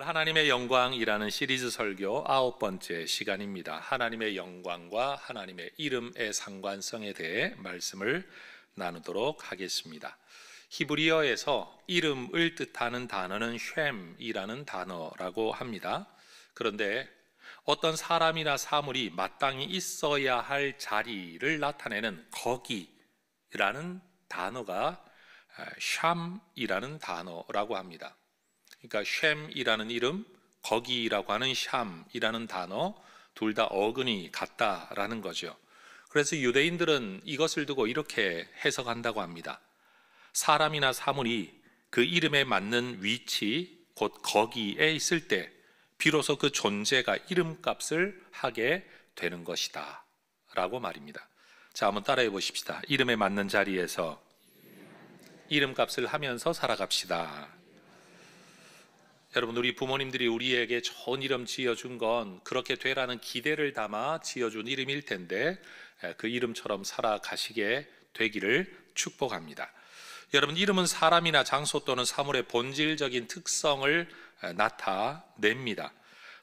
오늘 하나님의 영광이라는 시리즈 설교 9번째 시간입니다. 하나님의 영광과 하나님의 이름의 상관성에 대해 말씀을 나누도록 하겠습니다. 히브리어에서 이름을 뜻하는 단어는 쉔이라는 단어라고 합니다. 그런데 어떤 사람이나 사물이 마땅히 있어야 할 자리를 나타내는 거기라는 단어가 샴이라는 단어라고 합니다. 그러니까 쉔이라는 이름, 거기라고 하는 샴이라는 단어 둘 다 어근이 같다라는 거죠. 그래서 유대인들은 이것을 두고 이렇게 해석한다고 합니다. 사람이나 사물이 그 이름에 맞는 위치, 곧 거기에 있을 때 비로소 그 존재가 이름값을 하게 되는 것이다 라고 말입니다. 자, 한번 따라해 보십시다. 이름에 맞는 자리에서 이름값을 하면서 살아갑시다. 여러분, 우리 부모님들이 우리에게 좋은 이름 지어준 건 그렇게 되라는 기대를 담아 지어준 이름일 텐데 그 이름처럼 살아가시게 되기를 축복합니다. 여러분, 이름은 사람이나 장소 또는 사물의 본질적인 특성을 나타냅니다.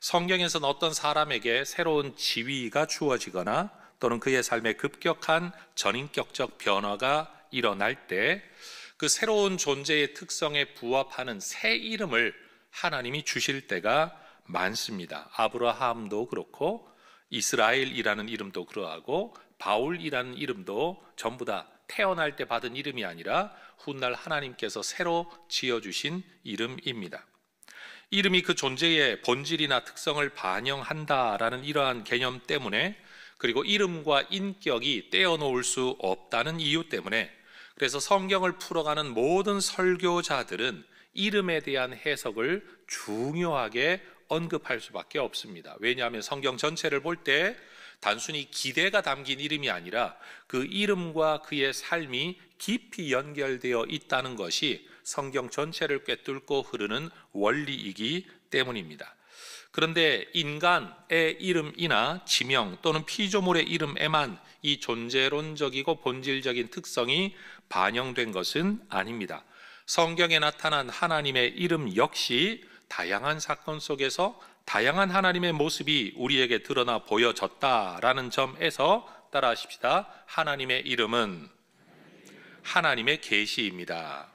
성경에서는 어떤 사람에게 새로운 지위가 주어지거나 또는 그의 삶에 급격한 전인격적 변화가 일어날 때 그 새로운 존재의 특성에 부합하는 새 이름을 하나님이 주실 때가 많습니다. 아브라함도 그렇고 이스라엘이라는 이름도 그러하고 바울이라는 이름도 전부 다 태어날 때 받은 이름이 아니라 훗날 하나님께서 새로 지어주신 이름입니다. 이름이 그 존재의 본질이나 특성을 반영한다라는 이러한 개념 때문에, 그리고 이름과 인격이 떼어놓을 수 없다는 이유 때문에, 그래서 성경을 풀어가는 모든 설교자들은 이름에 대한 해석을 중요하게 언급할 수밖에 없습니다. 왜냐하면 성경 전체를 볼 때 단순히 기대가 담긴 이름이 아니라 그 이름과 그의 삶이 깊이 연결되어 있다는 것이 성경 전체를 꿰뚫고 흐르는 원리이기 때문입니다. 그런데 인간의 이름이나 지명 또는 피조물의 이름에만 이 존재론적이고 본질적인 특성이 반영된 것은 아닙니다. 성경에 나타난 하나님의 이름 역시 다양한 사건 속에서 다양한 하나님의 모습이 우리에게 드러나 보여졌다라는 점에서 따라하십시다. 하나님의 이름은 하나님의 계시입니다.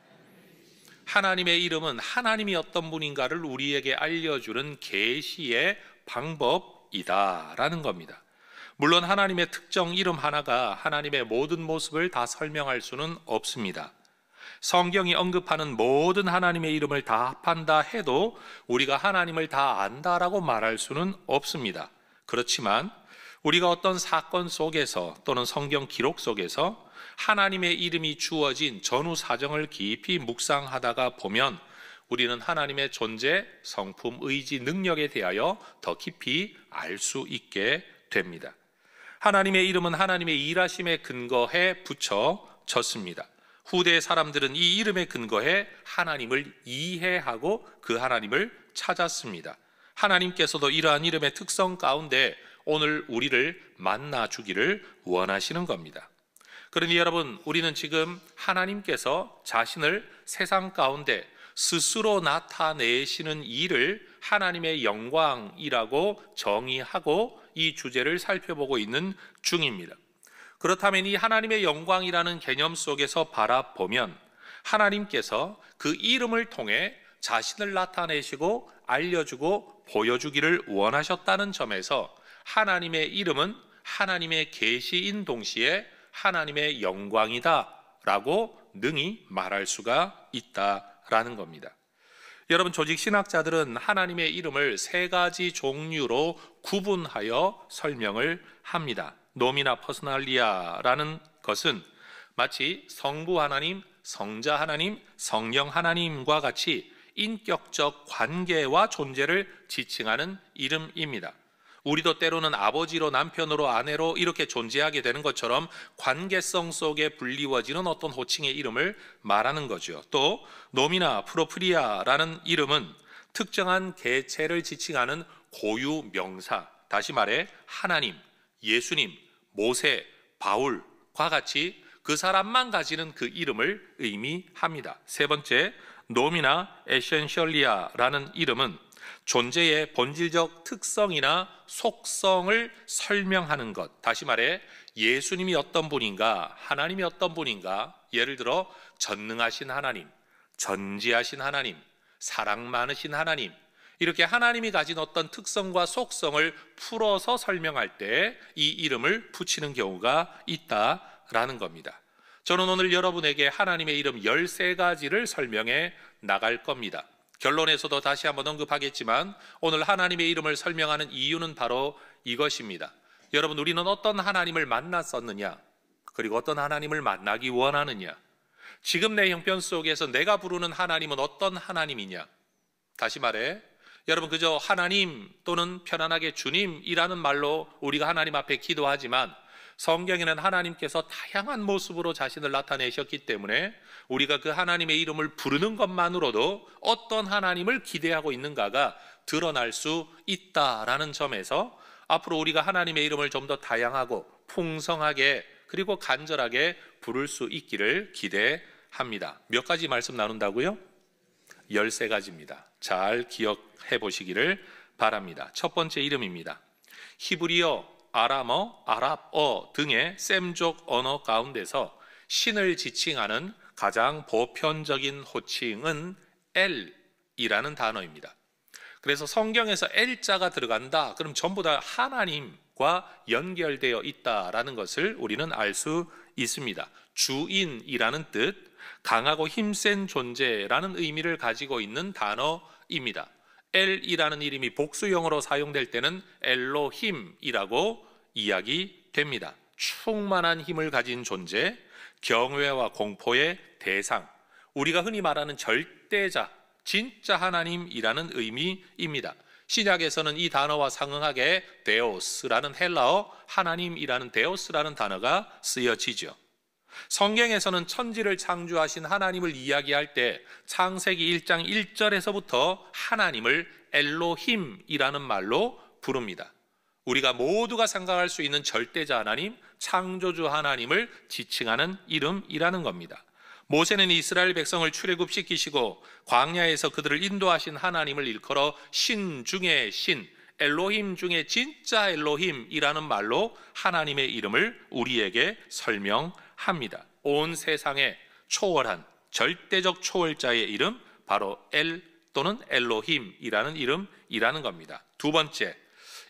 하나님의 이름은 하나님이 어떤 분인가를 우리에게 알려주는 계시의 방법이다라는 겁니다. 물론 하나님의 특정 이름 하나가 하나님의 모든 모습을 다 설명할 수는 없습니다. 성경이 언급하는 모든 하나님의 이름을 다 합한다 해도 우리가 하나님을 다 안다라고 말할 수는 없습니다. 그렇지만 우리가 어떤 사건 속에서 또는 성경 기록 속에서 하나님의 이름이 주어진 전후 사정을 깊이 묵상하다가 보면 우리는 하나님의 존재, 성품, 의지, 능력에 대하여 더 깊이 알 수 있게 됩니다. 하나님의 이름은 하나님의 일하심에 근거해 붙여졌습니다. 후대의 사람들은 이 이름에 근거해 하나님을 이해하고 그 하나님을 찾았습니다. 하나님께서도 이러한 이름의 특성 가운데 오늘 우리를 만나 주기를 원하시는 겁니다. 그러니 여러분, 우리는 지금 하나님께서 자신을 세상 가운데 스스로 나타내시는 일을 하나님의 영광이라고 정의하고 이 주제를 살펴보고 있는 중입니다. 그렇다면 이 하나님의 영광이라는 개념 속에서 바라보면 하나님께서 그 이름을 통해 자신을 나타내시고 알려주고 보여주기를 원하셨다는 점에서 하나님의 이름은 하나님의 계시인 동시에 하나님의 영광이다라고 능히 말할 수가 있다라는 겁니다. 여러분, 조직 신학자들은 하나님의 이름을 세 가지 종류로 구분하여 설명을 합니다. 노미나 퍼스널리아라는 것은 마치 성부 하나님, 성자 하나님, 성령 하나님과 같이 인격적 관계와 존재를 지칭하는 이름입니다. 우리도 때로는 아버지로, 남편으로, 아내로 이렇게 존재하게 되는 것처럼 관계성 속에 불리워지는 어떤 호칭의 이름을 말하는 거죠. 또 노미나 프로프리아라는 이름은 특정한 개체를 지칭하는 고유 명사, 다시 말해 하나님, 예수님, 모세, 바울과 같이 그 사람만 가지는 그 이름을 의미합니다. 세 번째, 노미나 에센셜리아라는 이름은 존재의 본질적 특성이나 속성을 설명하는 것. 다시 말해 예수님이 어떤 분인가, 하나님이 어떤 분인가, 예를 들어 전능하신 하나님, 전지하신 하나님, 사랑 많으신 하나님, 이렇게 하나님이 가진 어떤 특성과 속성을 풀어서 설명할 때 이 이름을 붙이는 경우가 있다라는 겁니다. 저는 오늘 여러분에게 하나님의 이름 13가지를 설명해 나갈 겁니다. 결론에서도 다시 한번 언급하겠지만 오늘 하나님의 이름을 설명하는 이유는 바로 이것입니다. 여러분, 우리는 어떤 하나님을 만났었느냐, 그리고 어떤 하나님을 만나기 원하느냐, 지금 내 형편 속에서 내가 부르는 하나님은 어떤 하나님이냐. 다시 말해 여러분, 그저 하나님 또는 편안하게 주님이라는 말로 우리가 하나님 앞에 기도하지만 성경에는 하나님께서 다양한 모습으로 자신을 나타내셨기 때문에 우리가 그 하나님의 이름을 부르는 것만으로도 어떤 하나님을 기대하고 있는가가 드러날 수 있다라는 점에서 앞으로 우리가 하나님의 이름을 좀 더 다양하고 풍성하게 그리고 간절하게 부를 수 있기를 기대합니다. 몇 가지 말씀 나눈다고요? 13가지입니다. 잘 기억해 보시기를 바랍니다. 첫 번째 이름입니다. 히브리어, 아람어, 아랍어 등의 셈족 언어 가운데서 신을 지칭하는 가장 보편적인 호칭은 엘이라는 단어입니다. 그래서 성경에서 엘자가 들어간다, 그럼 전부 다 하나님과 연결되어 있다라는 것을 우리는 알 수 있습니다. 주인이라는 뜻, 강하고 힘센 존재라는 의미를 가지고 있는 단어입니다. 엘이라는 이름이 복수형으로 사용될 때는 엘로힘이라고 이야기됩니다. 충만한 힘을 가진 존재, 경외와 공포의 대상, 우리가 흔히 말하는 절대자, 진짜 하나님이라는 의미입니다. 신약에서는 이 단어와 상응하게 데오스라는 헬라어 하나님이라는 데오스라는 단어가 쓰여지죠. 성경에서는 천지를 창조하신 하나님을 이야기할 때 창세기 1장 1절에서부터 하나님을 엘로힘이라는 말로 부릅니다. 우리가 모두가 생각할 수 있는 절대자 하나님, 창조주 하나님을 지칭하는 이름이라는 겁니다. 모세는 이스라엘 백성을 출애굽시키시고 광야에서 그들을 인도하신 하나님을 일컬어 신 중의 신, 엘로힘 중에 진짜 엘로힘이라는 말로 하나님의 이름을 우리에게 설명합니다. 온 세상에 초월한 절대적 초월자의 이름, 바로 엘 또는 엘로힘이라는 이름이라는 겁니다. 두 번째,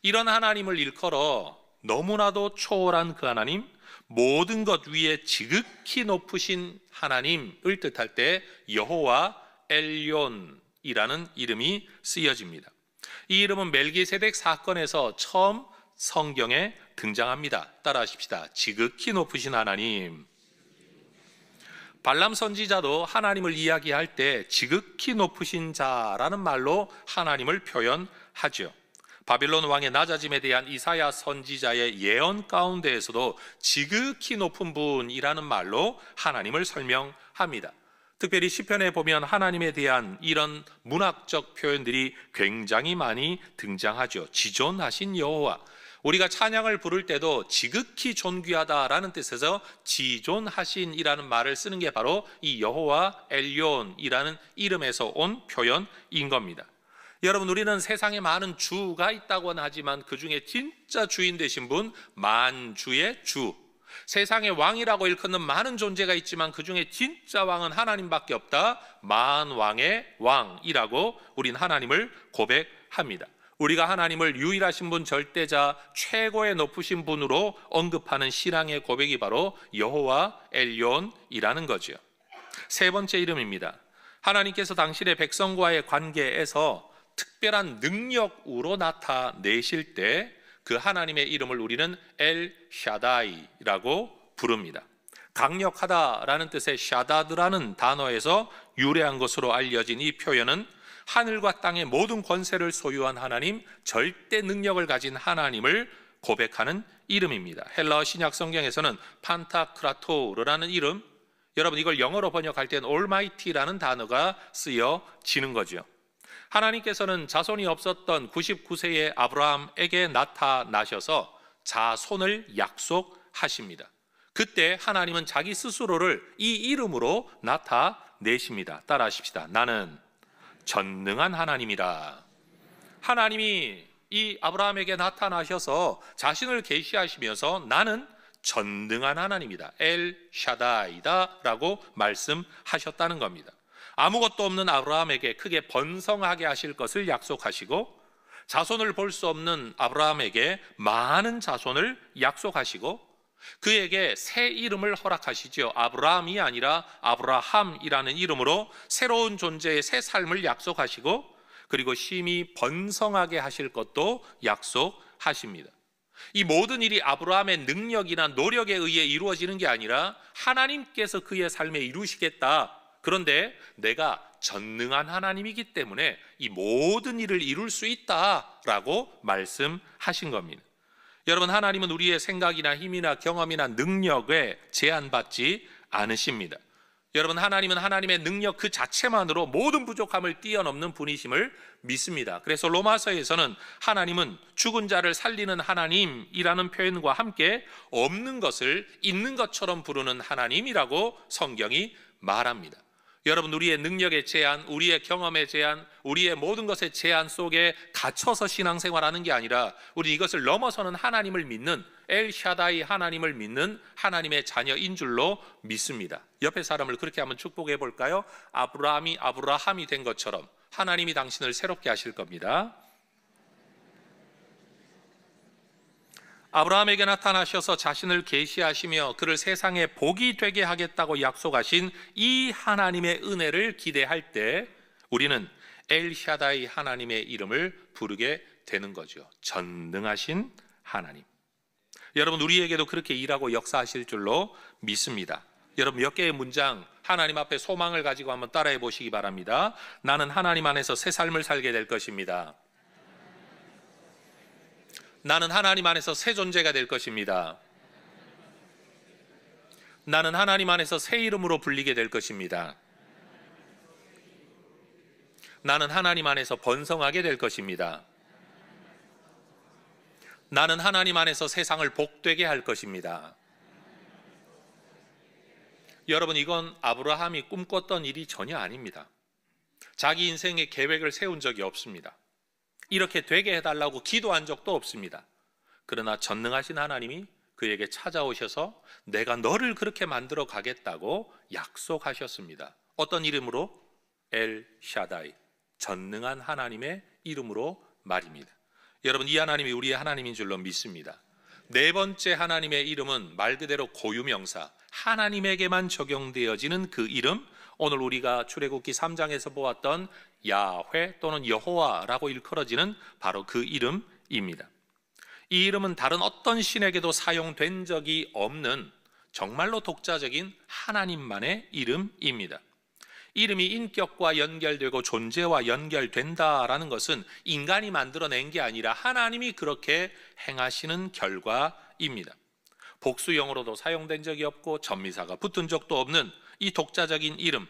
이런 하나님을 일컬어 너무나도 초월한 그 하나님, 모든 것 위에 지극히 높으신 하나님을 뜻할 때 여호와 엘욘이라는 이름이 쓰여집니다. 이 이름은 멜기세덱 사건에서 처음 성경에 등장합니다. 따라하십시다. 지극히 높으신 하나님. 발람 선지자도 하나님을 이야기할 때 지극히 높으신 자라는 말로 하나님을 표현하죠. 바빌론 왕의 낮아짐에 대한 이사야 선지자의 예언 가운데에서도 지극히 높은 분이라는 말로 하나님을 설명합니다. 특별히 시편에 보면 하나님에 대한 이런 문학적 표현들이 굉장히 많이 등장하죠. 지존하신 여호와, 우리가 찬양을 부를 때도 지극히 존귀하다라는 뜻에서 지존하신이라는 말을 쓰는 게 바로 이 여호와 엘욘이라는 이름에서 온 표현인 겁니다. 여러분, 우리는 세상에 많은 주가 있다고는 하지만 그 중에 진짜 주인 되신 분, 만주의 주, 세상의 왕이라고 일컫는 많은 존재가 있지만 그 중에 진짜 왕은 하나님밖에 없다, 만왕의 왕이라고 우린 하나님을 고백합니다. 우리가 하나님을 유일하신 분, 절대자, 최고의 높으신 분으로 언급하는 신앙의 고백이 바로 여호와 엘욘이라는 거죠. 세 번째 이름입니다. 하나님께서 당신의 백성과의 관계에서 특별한 능력으로 나타내실 때 그 하나님의 이름을 우리는 엘 샤다이라고 부릅니다. 강력하다라는 뜻의 샤다드라는 단어에서 유래한 것으로 알려진 이 표현은 하늘과 땅의 모든 권세를 소유한 하나님, 절대 능력을 가진 하나님을 고백하는 이름입니다. 헬라어 신약 성경에서는 판타크라토르라는 이름, 여러분 이걸 영어로 번역할 때는 올마이티라는 단어가 쓰여지는 거죠. 하나님께서는 자손이 없었던 99세의 아브라함에게 나타나셔서 자손을 약속하십니다. 그때 하나님은 자기 스스로를 이 이름으로 나타내십니다. 따라하십시다. 나는 전능한 하나님이라. 하나님이 이 아브라함에게 나타나셔서 자신을 계시하시면서 나는 전능한 하나님이다, 엘 샤다이다 라고 말씀하셨다는 겁니다. 아무것도 없는 아브라함에게 크게 번성하게 하실 것을 약속하시고, 자손을 볼 수 없는 아브라함에게 많은 자손을 약속하시고, 그에게 새 이름을 허락하시죠. 아브라함이 아니라 아브라함이라는 이름으로 새로운 존재의 새 삶을 약속하시고, 그리고 심히 번성하게 하실 것도 약속하십니다. 이 모든 일이 아브라함의 능력이나 노력에 의해 이루어지는 게 아니라 하나님께서 그의 삶에 이루시겠다. 그런데 내가 전능한 하나님이기 때문에 이 모든 일을 이룰 수 있다라고 말씀하신 겁니다. 여러분, 하나님은 우리의 생각이나 힘이나 경험이나 능력에 제한받지 않으십니다. 여러분, 하나님은 하나님의 능력 그 자체만으로 모든 부족함을 뛰어넘는 분이심을 믿습니다. 그래서 로마서에서는 하나님은 죽은 자를 살리는 하나님이라는 표현과 함께 없는 것을 있는 것처럼 부르는 하나님이라고 성경이 말합니다. 여러분, 우리의 능력의 제한, 우리의 경험의 제한, 우리의 모든 것의 제한 속에 갇혀서 신앙생활하는 게 아니라 우리 이것을 넘어서는 하나님을 믿는, 엘 샤다이 하나님을 믿는 하나님의 자녀인 줄로 믿습니다. 옆에 사람을 그렇게 한번 축복해 볼까요? 아브라함이 아브라함이 된 것처럼 하나님이 당신을 새롭게 하실 겁니다. 아브라함에게 나타나셔서 자신을 계시하시며 그를 세상에 복이 되게 하겠다고 약속하신 이 하나님의 은혜를 기대할 때 우리는 엘 샤다이 하나님의 이름을 부르게 되는 거죠. 전능하신 하나님. 여러분, 우리에게도 그렇게 일하고 역사하실 줄로 믿습니다. 여러분, 몇 개의 문장 하나님 앞에 소망을 가지고 한번 따라해 보시기 바랍니다. 나는 하나님 안에서 새 삶을 살게 될 것입니다. 나는 하나님 안에서 새 존재가 될 것입니다. 나는 하나님 안에서 새 이름으로 불리게 될 것입니다. 나는 하나님 안에서 번성하게 될 것입니다. 나는 하나님 안에서 세상을 복되게 할 것입니다. 여러분, 이건 아브라함이 꿈꿨던 일이 전혀 아닙니다. 자기 인생의 계획을 세운 적이 없습니다. 이렇게 되게 해달라고 기도한 적도 없습니다. 그러나 전능하신 하나님이 그에게 찾아오셔서 내가 너를 그렇게 만들어 가겠다고 약속하셨습니다. 어떤 이름으로? 엘 샤다이, 전능한 하나님의 이름으로 말입니다. 여러분, 이 하나님이 우리의 하나님인 줄로 믿습니다. 네 번째 하나님의 이름은 말 그대로 고유명사, 하나님에게만 적용되어지는 그 이름, 오늘 우리가 출애굽기 3장에서 보았던 야훼 또는 여호와라고 일컬어지는 바로 그 이름입니다. 이 이름은 다른 어떤 신에게도 사용된 적이 없는 정말로 독자적인 하나님만의 이름입니다. 이름이 인격과 연결되고 존재와 연결된다라는 것은 인간이 만들어낸 게 아니라 하나님이 그렇게 행하시는 결과입니다. 복수형으로도 사용된 적이 없고 전미사가 붙은 적도 없는 이 독자적인 이름,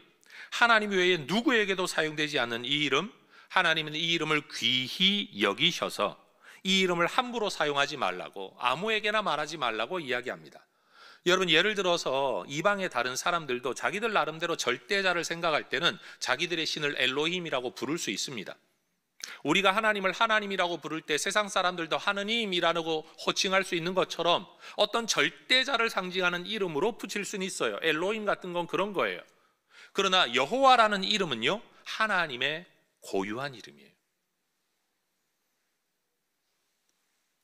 하나님 외에 누구에게도 사용되지 않는 이 이름, 하나님은 이 이름을 귀히 여기셔서 이 이름을 함부로 사용하지 말라고, 아무에게나 말하지 말라고 이야기합니다. 여러분, 예를 들어서 이방의 다른 사람들도 자기들 나름대로 절대자를 생각할 때는 자기들의 신을 엘로힘이라고 부를 수 있습니다. 우리가 하나님을 하나님이라고 부를 때 세상 사람들도 하느님이라고 호칭할 수 있는 것처럼 어떤 절대자를 상징하는 이름으로 붙일 수는 있어요. 엘로힘 같은 건 그런 거예요. 그러나 여호와라는 이름은요, 하나님의 고유한 이름이에요.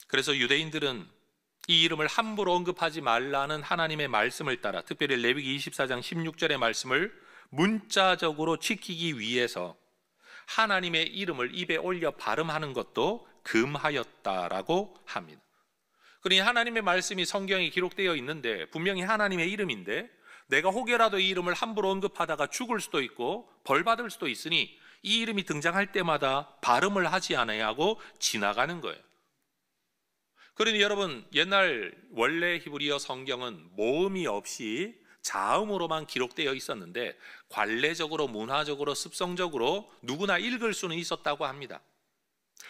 그래서 유대인들은 이 이름을 함부로 언급하지 말라는 하나님의 말씀을 따라, 특별히 레위기 24장 16절의 말씀을 문자적으로 지키기 위해서 하나님의 이름을 입에 올려 발음하는 것도 금하였다라고 합니다. 그러니 하나님의 말씀이 성경에 기록되어 있는데 분명히 하나님의 이름인데 내가 혹여라도 이 이름을 함부로 언급하다가 죽을 수도 있고 벌 받을 수도 있으니 이 이름이 등장할 때마다 발음을 하지 않아야 하고 지나가는 거예요. 그러니 여러분, 옛날 원래 히브리어 성경은 모음이 없이 자음으로만 기록되어 있었는데 관례적으로, 문화적으로, 습성적으로 누구나 읽을 수는 있었다고 합니다.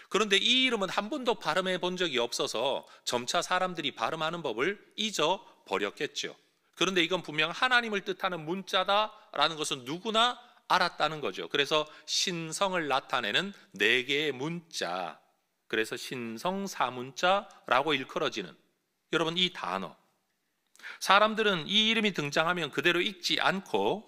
그런데 이 이름은 한 번도 발음해 본 적이 없어서 점차 사람들이 발음하는 법을 잊어버렸겠죠. 그런데 이건 분명 하나님을 뜻하는 문자다라는 것은 누구나 알았다는 거죠. 그래서 신성을 나타내는 네 개의 문자, 그래서 신성사문자라고 일컬어지는, 여러분 이 단어, 사람들은 이 이름이 등장하면 그대로 읽지 않고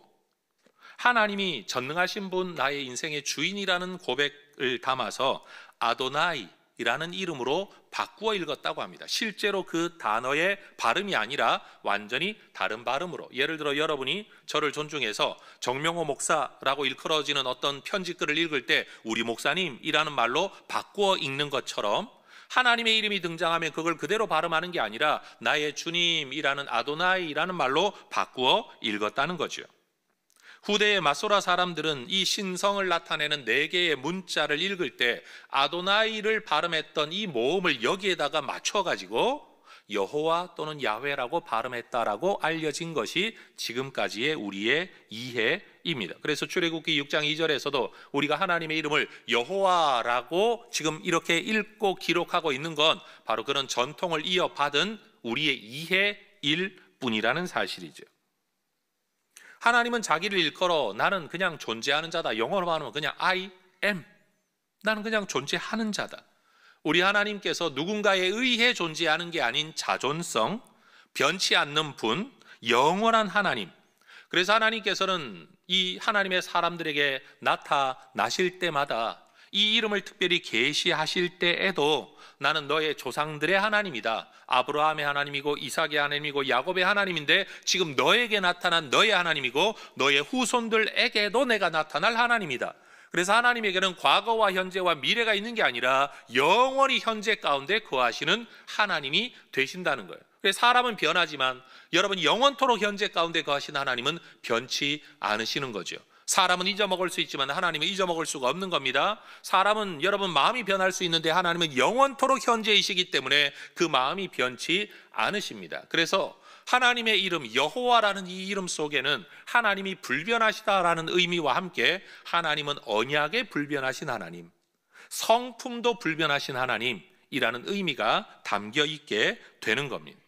하나님이 전능하신 분, 나의 인생의 주인이라는 고백을 담아서 아도나이라는 이름으로 바꾸어 읽었다고 합니다. 실제로 그 단어의 발음이 아니라 완전히 다른 발음으로, 예를 들어 여러분이 저를 존중해서 정명호 목사라고 일컬어지는 어떤 편지글을 읽을 때 우리 목사님이라는 말로 바꾸어 읽는 것처럼 하나님의 이름이 등장하면 그걸 그대로 발음하는 게 아니라 나의 주님이라는 아도나이라는 말로 바꾸어 읽었다는 거죠. 후대의 마소라 사람들은 이 신성을 나타내는 네 개의 문자를 읽을 때 아도나이를 발음했던 이 모음을 여기에다가 맞춰가지고 여호와 또는 야훼라고 발음했다라고 알려진 것이 지금까지의 우리의 이해입니다. 그래서 출애굽기 6장 2절에서도 우리가 하나님의 이름을 여호와라고 지금 이렇게 읽고 기록하고 있는 건 바로 그런 전통을 이어받은 우리의 이해일 뿐이라는 사실이죠. 하나님은 자기를 일컬어 나는 그냥 존재하는 자다. 영어로 말하면 그냥 I am. 나는 그냥 존재하는 자다. 우리 하나님께서 누군가에 의해 존재하는 게 아닌 자존성, 변치 않는 분, 영원한 하나님. 그래서 하나님께서는 이 하나님의 사람들에게 나타나실 때마다 이 이름을 특별히 계시하실 때에도 나는 너의 조상들의 하나님이다. 아브라함의 하나님이고 이삭의 하나님이고 야곱의 하나님인데 지금 너에게 나타난 너의 하나님이고 너의 후손들에게도 내가 나타날 하나님이다. 그래서 하나님에게는 과거와 현재와 미래가 있는 게 아니라 영원히 현재 가운데 거하시는 하나님이 되신다는 거예요. 그래서 사람은 변하지만 여러분 영원토록 현재 가운데 거하신 하나님은 변치 않으시는 거죠. 사람은 잊어먹을 수 있지만 하나님은 잊어먹을 수가 없는 겁니다. 사람은 여러분 마음이 변할 수 있는데 하나님은 영원토록 현재이시기 때문에 그 마음이 변치 않으십니다. 그래서 하나님의 이름 여호와라는 이 이름 속에는 하나님이 불변하시다라는 의미와 함께 하나님은 언약에 불변하신 하나님, 성품도 불변하신 하나님이라는 의미가 담겨 있게 되는 겁니다.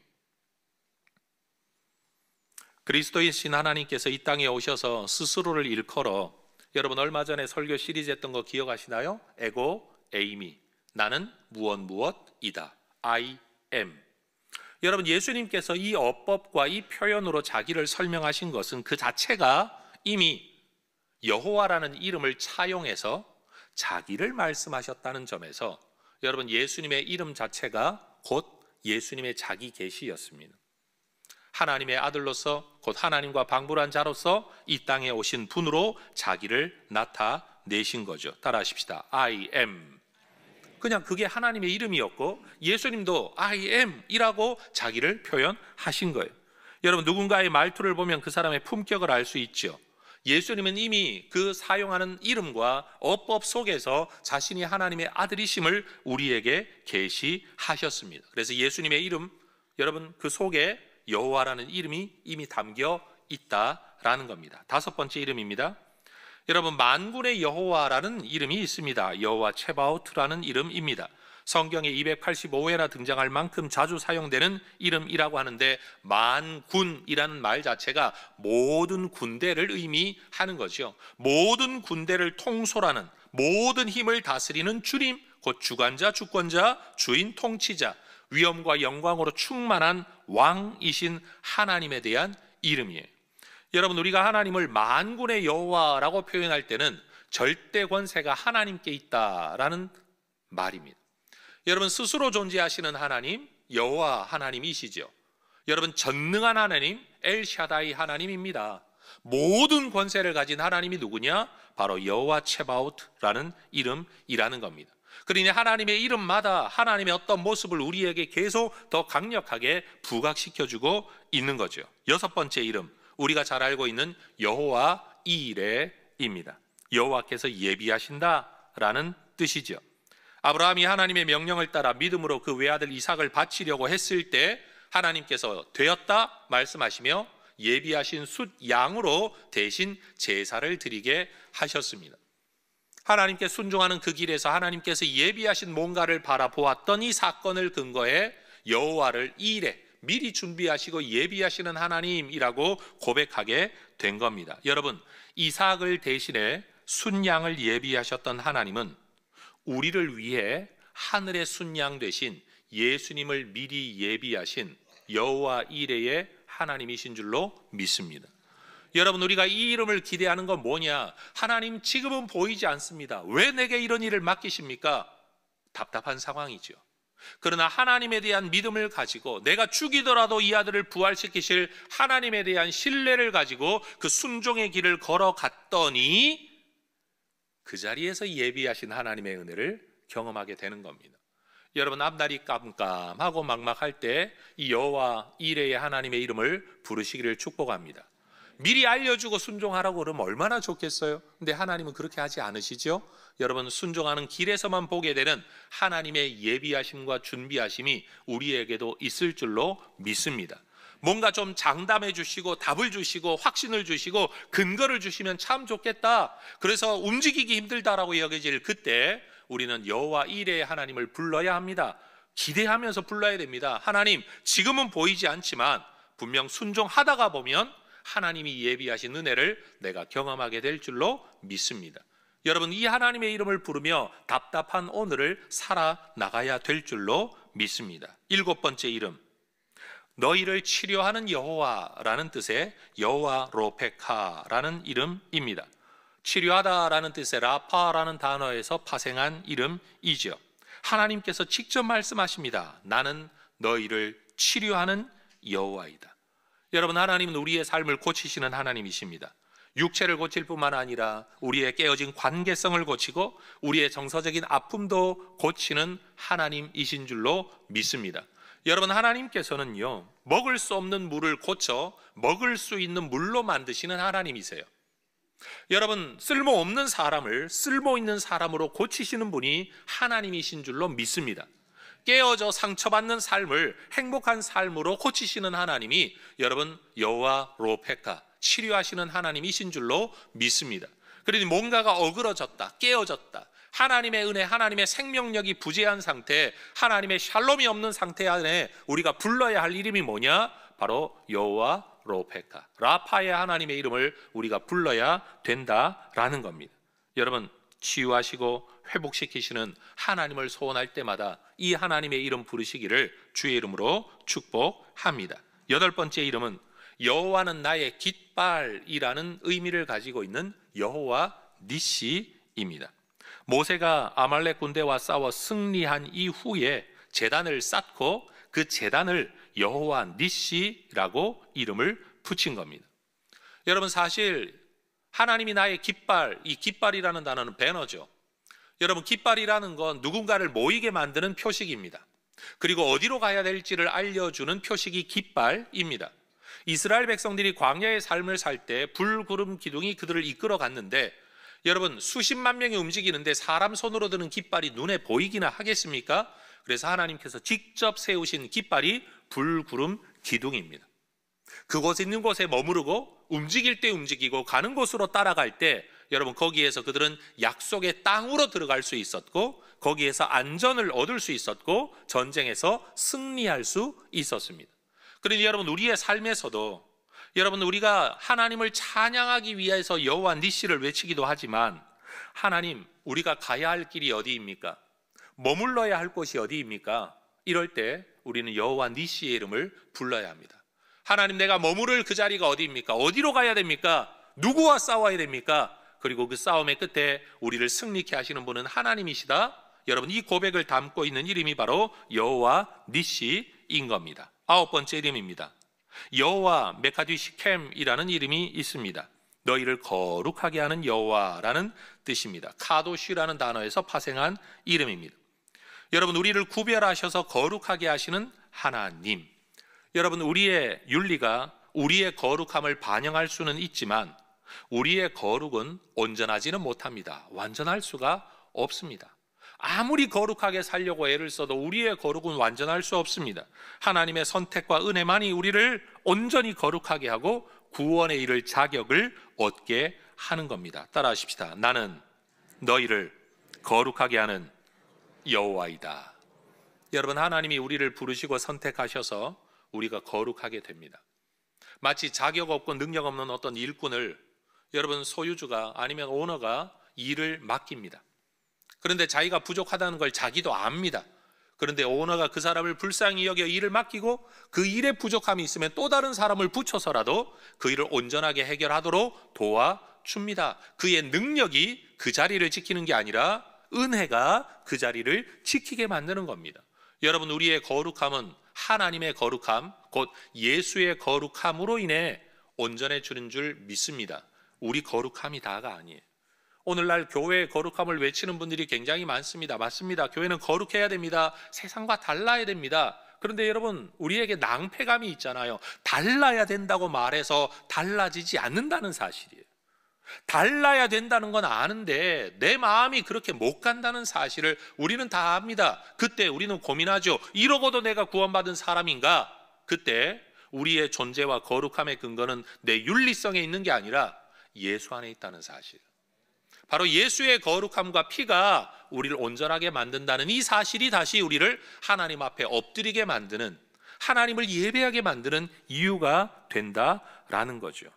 그리스도이신 하나님께서 이 땅에 오셔서 스스로를 일컬어, 여러분 얼마 전에 설교 시리즈 했던 거 기억하시나요? 에고 에이미, 나는 무엇이다. I am. 여러분 예수님께서 이 어법과 이 표현으로 자기를 설명하신 것은 그 자체가 이미 여호와라는 이름을 차용해서 자기를 말씀하셨다는 점에서 여러분 예수님의 이름 자체가 곧 예수님의 자기 계시였습니다. 하나님의 아들로서 곧 하나님과 방불한 자로서 이 땅에 오신 분으로 자기를 나타내신 거죠. 따라하십시다. I am. 그냥 그게 하나님의 이름이었고 예수님도 I am 이라고 자기를 표현하신 거예요. 여러분 누군가의 말투를 보면 그 사람의 품격을 알 수 있죠. 예수님은 이미 그 사용하는 이름과 어법 속에서 자신이 하나님의 아들이심을 우리에게 계시하셨습니다. 그래서 예수님의 이름, 여러분 그 속에 여호와라는 이름이 이미 담겨 있다라는 겁니다. 다섯 번째 이름입니다. 여러분 만군의 여호와라는 이름이 있습니다. 여호와 체바오트라는 이름입니다. 성경에 285회나 등장할 만큼 자주 사용되는 이름이라고 하는데 만군이라는 말 자체가 모든 군대를 의미하는 거죠. 모든 군대를 통솔하는, 모든 힘을 다스리는 주님, 곧 주관자, 주권자, 주인, 통치자, 위엄과 영광으로 충만한 왕이신 하나님에 대한 이름이에요. 여러분 우리가 하나님을 만군의 여호와라고 표현할 때는 절대 권세가 하나님께 있다라는 말입니다. 여러분 스스로 존재하시는 하나님 여호와 하나님이시죠. 여러분 전능한 하나님 엘샤다이 하나님입니다. 모든 권세를 가진 하나님이 누구냐? 바로 여호와 체바오트라는 이름이라는 겁니다. 그러니 하나님의 이름마다 하나님의 어떤 모습을 우리에게 계속 더 강력하게 부각시켜주고 있는 거죠. 여섯 번째 이름, 우리가 잘 알고 있는 여호와 이레입니다. 여호와께서 예비하신다라는 뜻이죠. 아브라함이 하나님의 명령을 따라 믿음으로 그 외아들 이삭을 바치려고 했을 때 하나님께서 되었다 말씀하시며 예비하신 숫 양으로 대신 제사를 드리게 하셨습니다. 하나님께 순종하는 그 길에서 하나님께서 예비하신 뭔가를 바라보았던 이 사건을 근거해 여호와를 이레, 미리 준비하시고 예비하시는 하나님이라고 고백하게 된 겁니다. 여러분 이삭을 대신해 순양을 예비하셨던 하나님은 우리를 위해 하늘의 순양 되신 예수님을 미리 예비하신 여호와 이레의 하나님이신 줄로 믿습니다. 여러분, 우리가 이 이름을 기대하는 건 뭐냐? 하나님, 지금은 보이지 않습니다. 왜 내게 이런 일을 맡기십니까? 답답한 상황이죠. 그러나 하나님에 대한 믿음을 가지고 내가 죽이더라도 이 아들을 부활시키실 하나님에 대한 신뢰를 가지고 그 순종의 길을 걸어갔더니 그 자리에서 예비하신 하나님의 은혜를 경험하게 되는 겁니다. 여러분, 앞날이 깜깜하고 막막할 때 이 여호와 이레의 하나님의 이름을 부르시기를 축복합니다. 미리 알려주고 순종하라고 그러면 얼마나 좋겠어요? 근데 하나님은 그렇게 하지 않으시죠? 여러분, 순종하는 길에서만 보게 되는 하나님의 예비하심과 준비하심이 우리에게도 있을 줄로 믿습니다. 뭔가 좀 장담해 주시고 답을 주시고 확신을 주시고 근거를 주시면 참 좋겠다, 그래서 움직이기 힘들다라고 여겨질 그때 우리는 여호와 이레의 하나님을 불러야 합니다. 기대하면서 불러야 됩니다. 하나님, 지금은 보이지 않지만 분명 순종하다가 보면 하나님이 예비하신 은혜를 내가 경험하게 될 줄로 믿습니다. 여러분, 이 하나님의 이름을 부르며 답답한 오늘을 살아나가야 될 줄로 믿습니다. 7번째 이름, 너희를 치료하는 여호와라는 뜻의 여호와 로페카라는 이름입니다. 치료하다라는 뜻의 라파라는 단어에서 파생한 이름이죠. 하나님께서 직접 말씀하십니다. 나는 너희를 치료하는 여호와이다. 여러분, 하나님은 우리의 삶을 고치시는 하나님이십니다. 육체를 고칠 뿐만 아니라 우리의 깨어진 관계성을 고치고 우리의 정서적인 아픔도 고치는 하나님이신 줄로 믿습니다. 여러분, 하나님께서는요, 먹을 수 없는 물을 고쳐 먹을 수 있는 물로 만드시는 하나님이세요. 여러분, 쓸모없는 사람을 쓸모있는 사람으로 고치시는 분이 하나님이신 줄로 믿습니다. 깨어져 상처받는 삶을 행복한 삶으로 고치시는 하나님이 여러분 여호와 로페카, 치료하시는 하나님이신 줄로 믿습니다. 그러니 뭔가가 어그러졌다, 깨어졌다, 하나님의 은혜, 하나님의 생명력이 부재한 상태, 하나님의 샬롬이 없는 상태 안에 우리가 불러야 할 이름이 뭐냐? 바로 여호와 로페카, 라파의 하나님의 이름을 우리가 불러야 된다라는 겁니다. 여러분, 치유하시고 회복시키시는 하나님을 소원할 때마다 이 하나님의 이름 부르시기를 주의 이름으로 축복합니다. 8번째 이름은 여호와는 나의 깃발이라는 의미를 가지고 있는 여호와 니시입니다. 모세가 아말렉 군대와 싸워 승리한 이후에 제단을 쌓고 그 제단을 여호와 니시라고 이름을 붙인 겁니다. 여러분, 사실 하나님이 나의 깃발, 이 깃발이라는 단어는 배너죠. 여러분, 깃발이라는 건 누군가를 모이게 만드는 표식입니다. 그리고 어디로 가야 될지를 알려주는 표식이 깃발입니다. 이스라엘 백성들이 광야의 삶을 살 때 불, 구름, 기둥이 그들을 이끌어 갔는데 여러분, 수십만 명이 움직이는데 사람 손으로 드는 깃발이 눈에 보이기나 하겠습니까? 그래서 하나님께서 직접 세우신 깃발이 불, 구름, 기둥입니다. 그곳에 있는 곳에 머무르고 움직일 때 움직이고 가는 곳으로 따라갈 때 여러분, 거기에서 그들은 약속의 땅으로 들어갈 수 있었고 거기에서 안전을 얻을 수 있었고 전쟁에서 승리할 수 있었습니다. 그러니 여러분, 우리의 삶에서도 여러분, 우리가 하나님을 찬양하기 위해서 여호와 니시를 외치기도 하지만 하나님, 우리가 가야 할 길이 어디입니까? 머물러야 할 곳이 어디입니까? 이럴 때 우리는 여호와 니시의 이름을 불러야 합니다. 하나님, 내가 머무를 그 자리가 어디입니까? 어디로 가야 됩니까? 누구와 싸워야 됩니까? 그리고 그 싸움의 끝에 우리를 승리케 하시는 분은 하나님이시다. 여러분, 이 고백을 담고 있는 이름이 바로 여호와 니시인 겁니다. 9번째 이름입니다. 여호와 메카디 시켐이라는 이름이 있습니다. 너희를 거룩하게 하는 여호와라는 뜻입니다. 카도시라는 단어에서 파생한 이름입니다. 여러분, 우리를 구별하셔서 거룩하게 하시는 하나님. 여러분, 우리의 윤리가 우리의 거룩함을 반영할 수는 있지만 우리의 거룩은 온전하지는 못합니다. 완전할 수가 없습니다. 아무리 거룩하게 살려고 애를 써도 우리의 거룩은 완전할 수 없습니다. 하나님의 선택과 은혜만이 우리를 온전히 거룩하게 하고 구원에 이를 자격을 얻게 하는 겁니다. 따라하십시다. 나는 너희를 거룩하게 하는 여호와이다. 여러분, 하나님이 우리를 부르시고 선택하셔서 우리가 거룩하게 됩니다. 마치 자격 없고 능력 없는 어떤 일꾼을 여러분, 소유주가 아니면 오너가 일을 맡깁니다. 그런데 자기가 부족하다는 걸 자기도 압니다. 그런데 오너가 그 사람을 불쌍히 여겨 일을 맡기고 그 일에 부족함이 있으면 또 다른 사람을 붙여서라도 그 일을 온전하게 해결하도록 도와줍니다. 그의 능력이 그 자리를 지키는 게 아니라 은혜가 그 자리를 지키게 만드는 겁니다. 여러분, 우리의 거룩함은 하나님의 거룩함, 곧 예수의 거룩함으로 인해 온전해지는 줄 믿습니다. 우리 거룩함이 다가 아니에요. 오늘날 교회의 거룩함을 외치는 분들이 굉장히 많습니다. 맞습니다. 교회는 거룩해야 됩니다. 세상과 달라야 됩니다. 그런데 여러분, 우리에게 낭패감이 있잖아요. 달라야 된다고 말해서 달라지지 않는다는 사실이에요. 달라야 된다는 건 아는데 내 마음이 그렇게 못 간다는 사실을 우리는 다 압니다. 그때 우리는 고민하죠. 이러고도 내가 구원받은 사람인가? 그때 우리의 존재와 거룩함의 근거는 내 윤리성에 있는 게 아니라 예수 안에 있다는 사실. 바로 예수의 거룩함과 피가 우리를 온전하게 만든다는 이 사실이 다시 우리를 하나님 앞에 엎드리게 만드는, 하나님을 예배하게 만드는 이유가 된다라는 거죠.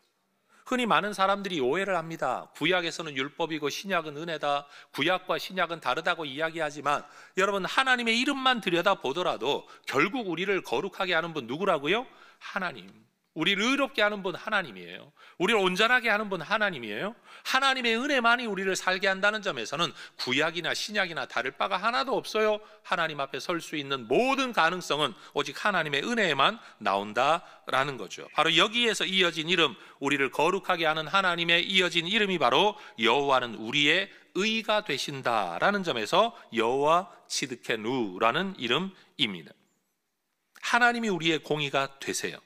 흔히 많은 사람들이 오해를 합니다. 구약에서는 율법이고 신약은 은혜다. 구약과 신약은 다르다고 이야기하지만 여러분, 하나님의 이름만 들여다보더라도 결국 우리를 거룩하게 하는 분 누구라고요? 하나님. 우리를 의롭게 하는 분 하나님이에요. 우리를 온전하게 하는 분 하나님이에요. 하나님의 은혜만이 우리를 살게 한다는 점에서는 구약이나 신약이나 다를 바가 하나도 없어요. 하나님 앞에 설 수 있는 모든 가능성은 오직 하나님의 은혜에만 나온다라는 거죠. 바로 여기에서 이어진 이름, 우리를 거룩하게 하는 하나님의 이어진 이름이 바로 여호와는 우리의 의가 되신다라는 점에서 여호와 츠드케누라는 이름입니다. 하나님이 우리의 공의가 되세요.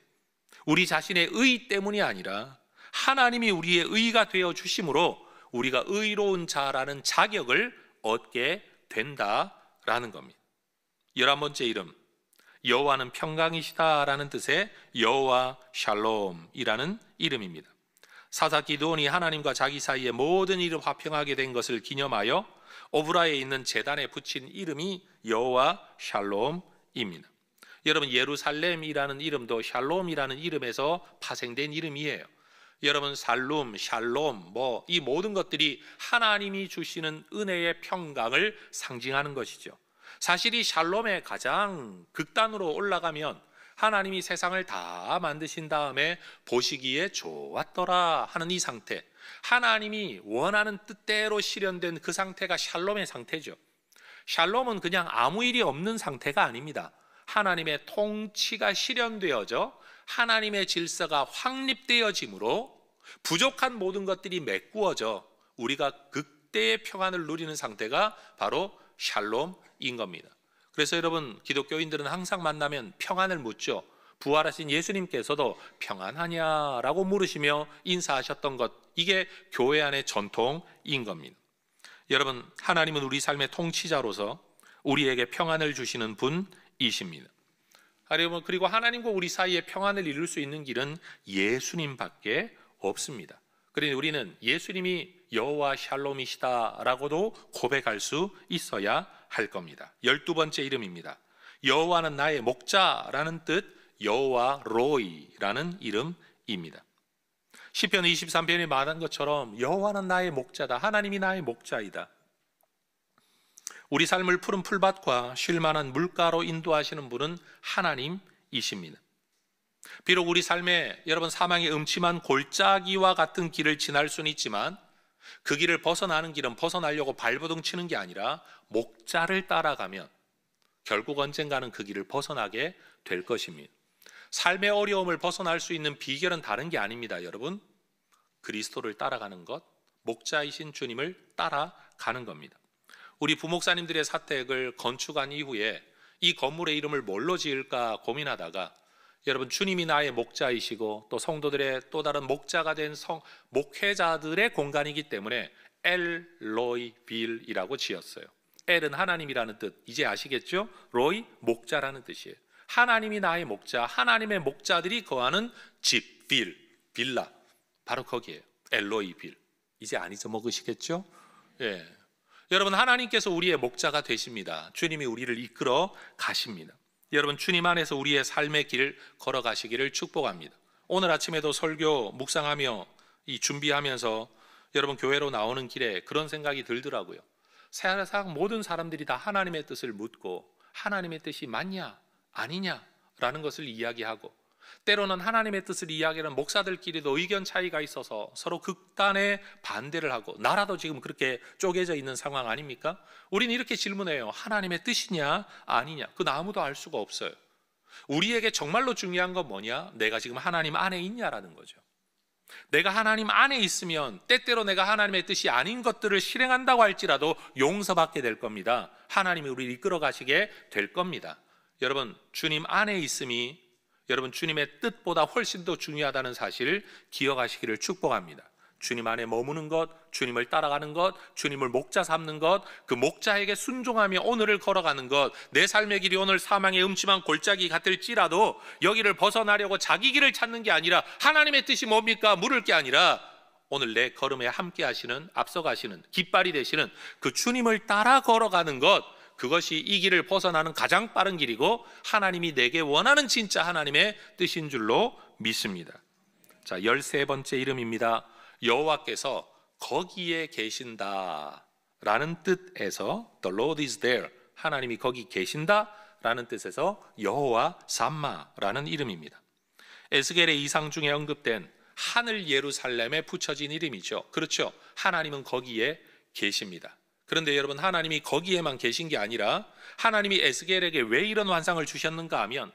우리 자신의 의 때문이 아니라 하나님이 우리의 의가 되어 주심으로 우리가 의로운 자라는 자격을 얻게 된다라는 겁니다. 11번째 이름, 여호와는 평강이시다라는 뜻의 여호와 샬롬이라는 이름입니다. 사사 기드온이 하나님과 자기 사이의 모든 일을 화평하게 된 것을 기념하여 오브라에 있는 제단에 붙인 이름이 여호와 샬롬입니다. 여러분, 예루살렘이라는 이름도 샬롬이라는 이름에서 파생된 이름이에요. 여러분, 살룸, 샬롬, 이 모든 것들이 하나님이 주시는 은혜의 평강을 상징하는 것이죠. 사실 이 샬롬의 가장 극단으로 올라가면 하나님이 세상을 다 만드신 다음에 보시기에 좋았더라 하는 이 상태, 하나님이 원하는 뜻대로 실현된 그 상태가 샬롬의 상태죠. 샬롬은 그냥 아무 일이 없는 상태가 아닙니다. 하나님의 통치가 실현되어져 하나님의 질서가 확립되어짐으로 부족한 모든 것들이 메꾸어져 우리가 극대의 평안을 누리는 상태가 바로 샬롬인 겁니다. 그래서 여러분, 기독교인들은 항상 만나면 평안을 묻죠. 부활하신 예수님께서도 평안하냐라고 물으시며 인사하셨던 것, 이게 교회 안의 전통인 겁니다. 여러분, 하나님은 우리 삶의 통치자로서 우리에게 평안을 주시는 분이십니다. 그리고 하나님과 우리 사이에 평안을 이룰 수 있는 길은 예수님밖에 없습니다. 그러니 우리는 예수님이 여호와 샬롬이시다라고도 고백할 수 있어야 할 겁니다. 12번째 이름입니다. 여호와는 나의 목자라는 뜻, 여호와 로이라는 이름입니다. 시편 23편에 말한 것처럼 여호와는 나의 목자다. 하나님이 나의 목자이다. 우리 삶을 푸른 풀밭과 쉴만한 물가로 인도하시는 분은 하나님이십니다. 비록 우리 삶에 여러분 사망의 음침한 골짜기와 같은 길을 지날 수는 있지만 그 길을 벗어나는 길은 벗어나려고 발버둥 치는 게 아니라 목자를 따라가면 결국 언젠가는 그 길을 벗어나게 될 것입니다. 삶의 어려움을 벗어날 수 있는 비결은 다른 게 아닙니다. 여러분, 그리스도를 따라가는 것, 목자이신 주님을 따라가는 겁니다. 우리 부목사님들의 사택을 건축한 이후에 이 건물의 이름을 뭘로 지을까 고민하다가 여러분, 주님이 나의 목자이시고 또 성도들의 또 다른 목자가 된 목회자들의 공간이기 때문에 엘로이빌이라고 지었어요. 엘은 하나님이라는 뜻, 이제 아시겠죠? 로이, 목자라는 뜻이에요. 하나님이 나의 목자, 하나님의 목자들이 거하는 집, 빌라, 바로 거기에요. 엘로이빌. 이제 안 잊어먹으시겠죠? 예. 여러분, 하나님께서 우리의 목자가 되십니다. 주님이 우리를 이끌어 가십니다. 여러분, 주님 안에서 우리의 삶의 길 걸어가시기를 축복합니다. 오늘 아침에도 설교 묵상하며 이 준비하면서 여러분 교회로 나오는 길에 그런 생각이 들더라고요. 세상 모든 사람들이 다 하나님의 뜻을 묻고 하나님의 뜻이 맞냐 아니냐 라는 것을 이야기하고, 때로는 하나님의 뜻을 이야기하는 목사들끼리도 의견 차이가 있어서 서로 극단의 반대를 하고, 나라도 지금 그렇게 쪼개져 있는 상황 아닙니까? 우리는 이렇게 질문해요. 하나님의 뜻이냐 아니냐? 그건 아무도 알 수가 없어요. 우리에게 정말로 중요한 건 뭐냐? 내가 지금 하나님 안에 있냐라는 거죠. 내가 하나님 안에 있으면 때때로 내가 하나님의 뜻이 아닌 것들을 실행한다고 할지라도 용서받게 될 겁니다. 하나님이 우리를 이끌어 가시게 될 겁니다. 여러분, 주님 안에 있음이 여러분 주님의 뜻보다 훨씬 더 중요하다는 사실을 기억하시기를 축복합니다. 주님 안에 머무는 것, 주님을 따라가는 것, 주님을 목자 삼는 것, 그 목자에게 순종하며 오늘을 걸어가는 것, 내 삶의 길이 오늘 사망의 음침한 골짜기 같을지라도 여기를 벗어나려고 자기 길을 찾는 게 아니라 하나님의 뜻이 뭡니까? 물을 게 아니라 오늘 내 걸음에 함께 하시는, 앞서가시는, 깃발이 되시는 그 주님을 따라 걸어가는 것, 그것이 이 길을 벗어나는 가장 빠른 길이고 하나님이 내게 원하는 진짜 하나님의 뜻인 줄로 믿습니다. 자, 13번째 이름입니다. 여호와께서 거기에 계신다 라는 뜻에서 The Lord is there, 하나님이 거기 계신다 라는 뜻에서 여호와 삼마라는 이름입니다. 에스겔의 이상 중에 언급된 하늘 예루살렘에 붙여진 이름이죠. 그렇죠, 하나님은 거기에 계십니다. 그런데 여러분, 하나님이 거기에만 계신 게 아니라 하나님이 에스겔에게 왜 이런 환상을 주셨는가 하면,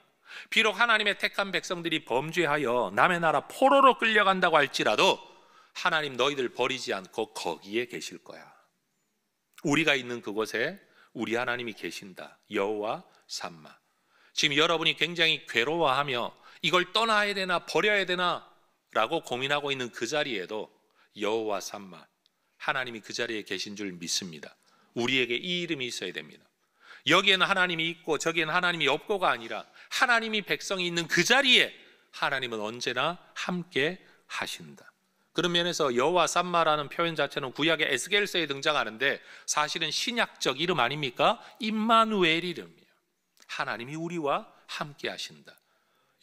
비록 하나님의 택한 백성들이 범죄하여 남의 나라 포로로 끌려간다고 할지라도 하나님 너희들 버리지 않고 거기에 계실 거야. 우리가 있는 그곳에 우리 하나님이 계신다. 여호와 삼마. 지금 여러분이 굉장히 괴로워하며 이걸 떠나야 되나 버려야 되나 라고 고민하고 있는 그 자리에도 여호와 삼마, 하나님이 그 자리에 계신 줄 믿습니다. 우리에게 이 이름이 있어야 됩니다. 여기에는 하나님이 있고 저기에는 하나님이 없고가 아니라 하나님이 백성이 있는 그 자리에 하나님은 언제나 함께 하신다. 그런 면에서 여호와 삼마라는 표현 자체는 구약의 에스겔서에 등장하는데 사실은 신약적 이름 아닙니까? 임마누엘 이름이에요. 하나님이 우리와 함께 하신다.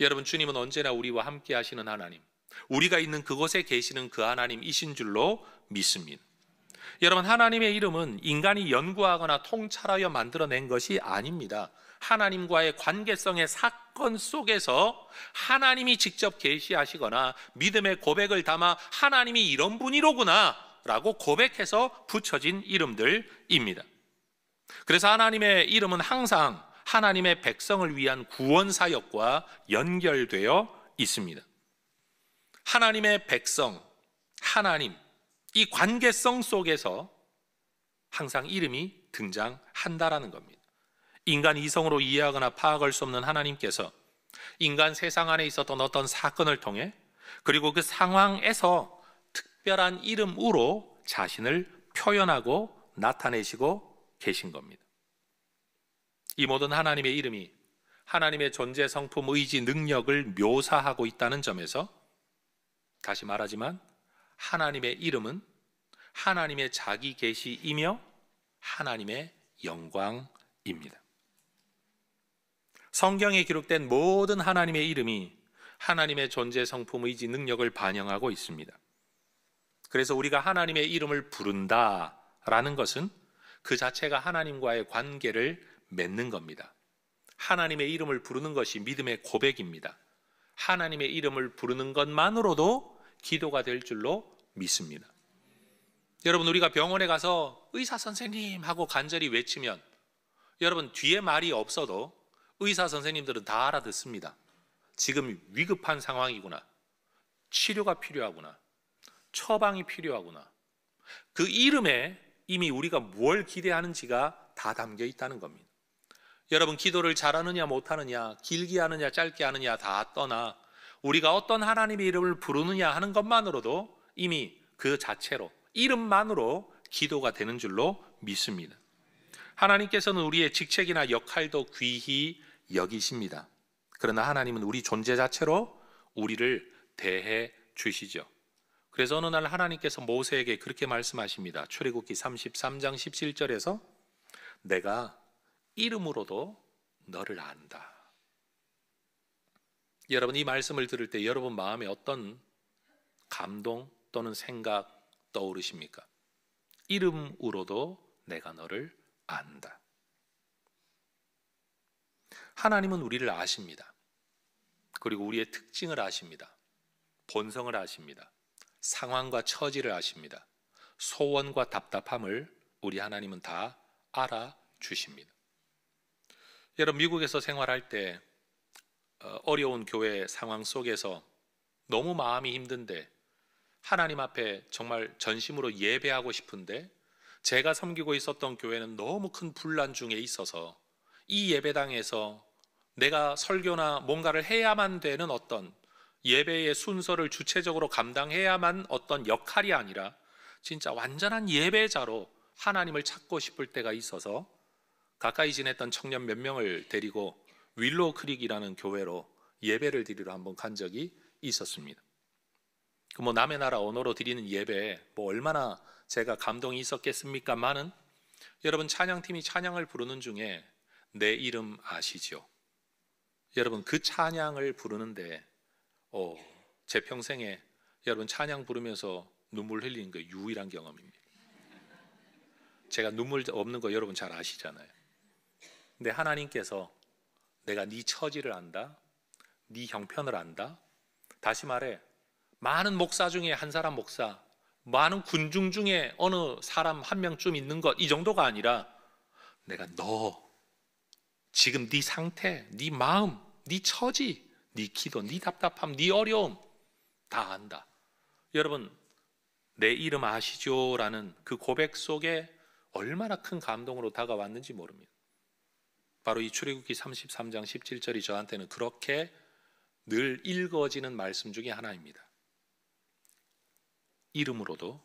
여러분, 주님은 언제나 우리와 함께 하시는 하나님, 우리가 있는 그곳에 계시는 그 하나님이신 줄로 믿습니다. 여러분, 하나님의 이름은 인간이 연구하거나 통찰하여 만들어낸 것이 아닙니다. 하나님과의 관계성의 사건 속에서 하나님이 직접 계시하시거나 믿음의 고백을 담아 하나님이 이런 분이로구나 라고 고백해서 붙여진 이름들입니다. 그래서 하나님의 이름은 항상 하나님의 백성을 위한 구원 사역과 연결되어 있습니다. 하나님의 백성, 하나님, 이 관계성 속에서 항상 이름이 등장한다라는 겁니다. 인간 이성으로 이해하거나 파악할 수 없는 하나님께서 인간 세상 안에 있었던 어떤 사건을 통해, 그리고 그 상황에서 특별한 이름으로 자신을 표현하고 나타내시고 계신 겁니다. 이 모든 하나님의 이름이 하나님의 존재, 성품, 의지, 능력을 묘사하고 있다는 점에서 다시 말하지만 하나님의 이름은 하나님의 자기 계시이며 하나님의 영광입니다. 성경에 기록된 모든 하나님의 이름이 하나님의 존재, 성품, 의지, 능력을 반영하고 있습니다. 그래서 우리가 하나님의 이름을 부른다라는 것은 그 자체가 하나님과의 관계를 맺는 겁니다. 하나님의 이름을 부르는 것이 믿음의 고백입니다. 하나님의 이름을 부르는 것만으로도 기도가 될 줄로 믿습니다. 여러분, 우리가 병원에 가서 의사 선생님 하고 간절히 외치면 여러분 뒤에 말이 없어도 의사 선생님들은 다 알아듣습니다. 지금 위급한 상황이구나, 치료가 필요하구나, 처방이 필요하구나. 그 이름에 이미 우리가 뭘 기대하는지가 다 담겨 있다는 겁니다. 여러분, 기도를 잘하느냐 못하느냐, 길게 하느냐 짧게 하느냐 다 떠나 우리가 어떤 하나님의 이름을 부르느냐 하는 것만으로도 이미 그 자체로, 이름만으로 기도가 되는 줄로 믿습니다. 하나님께서는 우리의 직책이나 역할도 귀히 여기십니다. 그러나 하나님은 우리 존재 자체로 우리를 대해 주시죠. 그래서 어느 날 하나님께서 모세에게 그렇게 말씀하십니다. 출애굽기 33장 17절에서 내가 이름으로도 너를 안다. 여러분, 이 말씀을 들을 때 여러분 마음에 어떤 감동, 또는 생각 떠오르십니까? 이름으로도 내가 너를 안다. 하나님은 우리를 아십니다. 그리고 우리의 특징을 아십니다. 본성을 아십니다. 상황과 처지를 아십니다. 소원과 답답함을 우리 하나님은 다 알아주십니다. 여러분, 미국에서 생활할 때 어려운 교회 상황 속에서 너무 마음이 힘든데 하나님 앞에 정말 전심으로 예배하고 싶은데 제가 섬기고 있었던 교회는 너무 큰 분란 중에 있어서 이 예배당에서 내가 설교나 뭔가를 해야만 되는 어떤 예배의 순서를 주체적으로 감당해야만 어떤 역할이 아니라 진짜 완전한 예배자로 하나님을 찾고 싶을 때가 있어서 가까이 지냈던 청년 몇 명을 데리고 윌로우 크릭이라는 교회로 예배를 드리러 한번 간 적이 있었습니다. 뭐 남의 나라 언어로 드리는 예배에 뭐 얼마나 제가 감동이 있었겠습니까마는 여러분, 찬양팀이 찬양을 부르는 중에 내 이름 아시죠? 여러분, 그 찬양을 부르는데 제 평생에 여러분 찬양 부르면서 눈물 흘리는 게 유일한 경험입니다. 제가 눈물 없는 거 여러분 잘 아시잖아요. 근데 하나님께서 내가 네 처지를 안다, 네 형편을 안다. 다시 말해, 많은 목사 중에 한 사람 목사, 많은 군중 중에 어느 사람 한 명쯤 있는 것, 이 정도가 아니라 내가 너 지금 네 상태, 네 마음, 네 처지, 네 기도, 네 답답함, 네 어려움 다 안다. 여러분, 내 이름 아시죠? 라는 그 고백 속에 얼마나 큰 감동으로 다가왔는지 모릅니다. 바로 이 출애굽기 33장 17절이 저한테는 그렇게 늘 읽어지는 말씀 중에 하나입니다. 이름으로도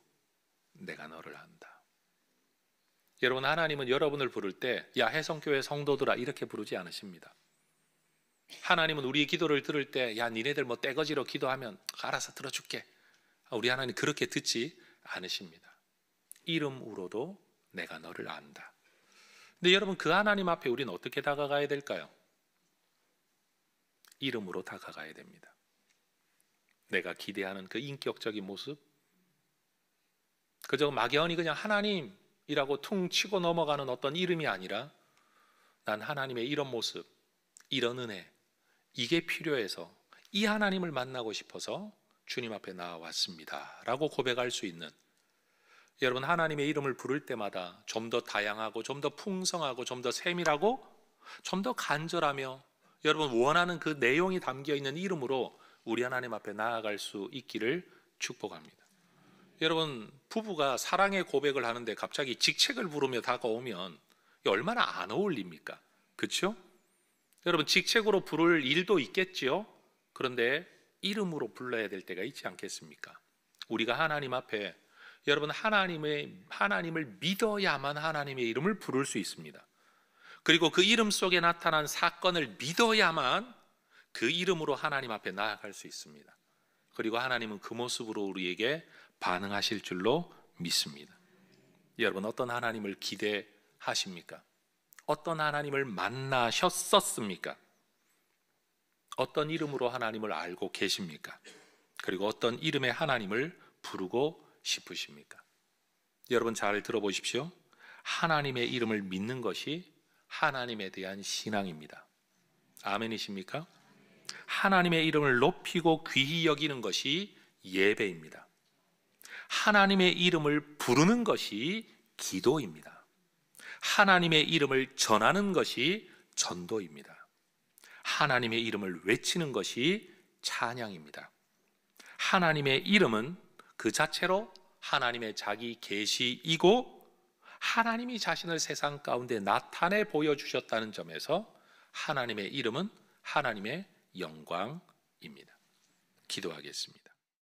내가 너를 안다. 여러분, 하나님은 여러분을 부를 때 야 해성교회 성도들아 이렇게 부르지 않으십니다. 하나님은 우리의 기도를 들을 때 야 니네들 뭐 떼거지로 기도하면 알아서 들어줄게. 우리 하나님 그렇게 듣지 않으십니다. 이름으로도 내가 너를 안다. 근데 여러분, 그 하나님 앞에 우리는 어떻게 다가가야 될까요? 이름으로 다가가야 됩니다. 내가 기대하는 그 인격적인 모습, 그저 막연히 그냥 하나님이라고 퉁 치고 넘어가는 어떤 이름이 아니라 난 하나님의 이런 모습, 이런 은혜, 이게 필요해서 이 하나님을 만나고 싶어서 주님 앞에 나왔습니다 라고 고백할 수 있는, 여러분, 하나님의 이름을 부를 때마다 좀 더 다양하고 좀 더 풍성하고 좀 더 세밀하고 좀 더 간절하며 여러분 원하는 그 내용이 담겨있는 이름으로 우리 하나님 앞에 나아갈 수 있기를 축복합니다. 여러분, 부부가 사랑의 고백을 하는데 갑자기 직책을 부르며 다가오면 얼마나 안 어울립니까? 그렇죠? 여러분, 직책으로 부를 일도 있겠지요. 그런데 이름으로 불러야 될 때가 있지 않겠습니까? 우리가 하나님 앞에 여러분 하나님을 믿어야만 하나님의 이름을 부를 수 있습니다. 그리고 그 이름 속에 나타난 사건을 믿어야만 그 이름으로 하나님 앞에 나아갈 수 있습니다. 그리고 하나님은 그 모습으로 우리에게 반응하실 줄로 믿습니다. 여러분, 어떤 하나님을 기대하십니까? 어떤 하나님을 만나셨었습니까? 어떤 이름으로 하나님을 알고 계십니까? 그리고 어떤 이름의 하나님을 부르고 싶으십니까? 여러분 잘 들어보십시오. 하나님의 이름을 믿는 것이 하나님에 대한 신앙입니다. 아멘이십니까? 하나님의 이름을 높이고 귀히 여기는 것이 예배입니다. 하나님의 이름을 부르는 것이 기도입니다. 하나님의 이름을 전하는 것이 전도입니다. 하나님의 이름을 외치는 것이 찬양입니다. 하나님의 이름은 그 자체로 하나님의 자기 계시이고 하나님이 자신을 세상 가운데 나타내 보여주셨다는 점에서 하나님의 이름은 하나님의 영광입니다. 기도하겠습니다.